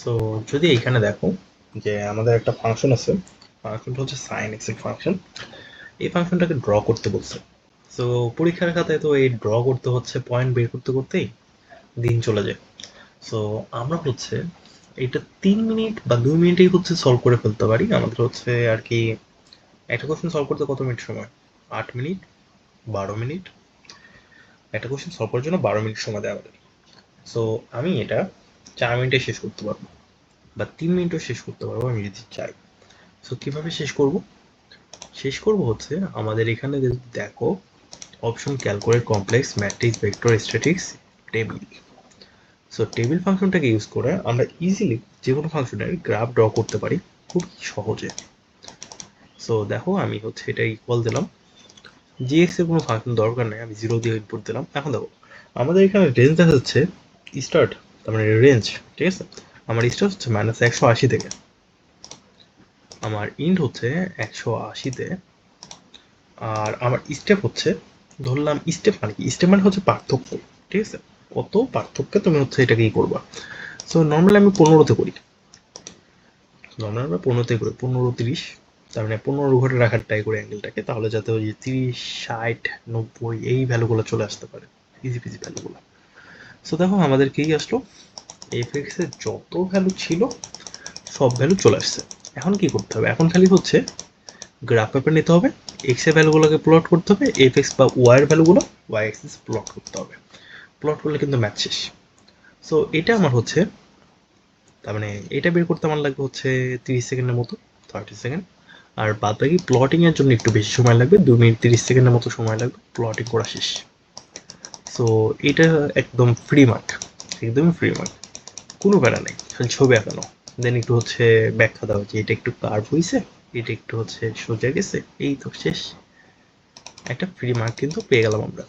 So যদি এইখানে দেখো যে আমাদের একটা ফাংশন আছে, ফাংশনটা হচ্ছে সাইন এক্স এর ফাংশন। এই ফাংশনটাকে ড্র করতে বলছে। সো পরীক্ষার খাতায় তো এই ড্র করতে হচ্ছে, পয়েন্ট বের করতে করতেই দিন চলে যায়। সো আমরা হচ্ছে এটা 3 মিনিট বা 2 মিনিটেই হচ্ছে সলভ করে ফেলতে পারি। আমাদের হচ্ছে আর কি একটা কোশ্চেন সলভ করতে কত মিনিট সময়? 8 মিনিট, 12 মিনিট। একটা কোশ্চেন সলভ করার জন্য 12 মিনিট সময় দেওয়া আমাদের। সো আমি এটা 4 মিনিটে শেষ করতে পারবো বা 3 মিনিটও শেষ করতে পারবো আমি যদি চাই। সো কিভাবে শেষ করব? শেষ করব হচ্ছে আমাদের এখানে যদি দেখো option calculate complex matrix vector statistics table. So table ফাংশনটাকে ইউজ করে আমরা ইজিলি যে কোনো ফাংশনের গ্রাফ ড্র করতে পারি খুব সহজে। সো দেখো আমি হচ্ছে এটা ইকুয়াল দিলাম, জিএক্স এর কোনো ফাংশন দরকার নেই, আমি 0 দিয়ে ইনপুট দিলাম। এখন দেখো আমাদের এখানে রেঞ্জ দেখা যাচ্ছে স্টার্ট, তার মানে রেঞ্জ, ঠিক আছে। আমার স্টার্ট হচ্ছে -180 থেকে, আমার ইন্ড হচ্ছে 180-তে, আর আমার স্টেপ হচ্ছে, ধরলাম স্টেপ মানে কি, স্টেপ মানে হচ্ছে পার্থক্য, ঠিক আছে। কত পার্থক্যে তুমি হচ্ছে এটা কি করবা। সো নর্মালি আমি 15-তে করি, নর্মালি আমরা 15-তে করি, 15-30, তার মানে 15 ঘরে রাখার ট্রাই করি অ্যাঙ্গেলটাকে, তাহলে যাতে ওই যে 30, 60, 90 এই ভ্যালুগুলো চলে আসতে পারে, ইজি পিজি ভ্যালুগুলো। সো দেখো আমাদের কি আসলো, এফ এক্স এর যত ভ্যালু ছিল সব ভ্যালু চলে আসছে। এখন কি করতে হবে? এখন খালি হচ্ছে গ্রাফ পেপার নিতে হবে, এক্স এর ভ্যালুগুলোকে প্লট করতে হবে, এফ এক্স বা ওয়াই এর ভ্যালুগুলো ওয়াই এক্সিস প্লট করতে হবে। প্লট করলে কিন্তু ম্যাথ শেষ। সো এটা আমার হচ্ছে, তার মানে এটা বের করতে আমার লাগবে হচ্ছে 30 সেকেন্ডের মতো, 30 সেকেন্ড। আর বাদ বাকি প্লটিং এর জন্য একটু বেশি সময় লাগবে, 2 মিনিট 30 সেকেন্ডের মতো সময় লাগবে প্লটিং করা শেষ। সো এটা একদম ফ্রি মার্ক, একদমই ফ্রি মার্ক, কোনো প্যারা নেই, খালি ছবি আঁকানো, দেন একটু হচ্ছে ব্যাখ্যা দেওয়া যে এটা একটু কার্ভ হয়েছে, এটা একটু হচ্ছে সোজা গেছে, এই তো শেষ। একটা ফ্রি মার্ক কিন্তু পেয়ে গেলাম আমরা।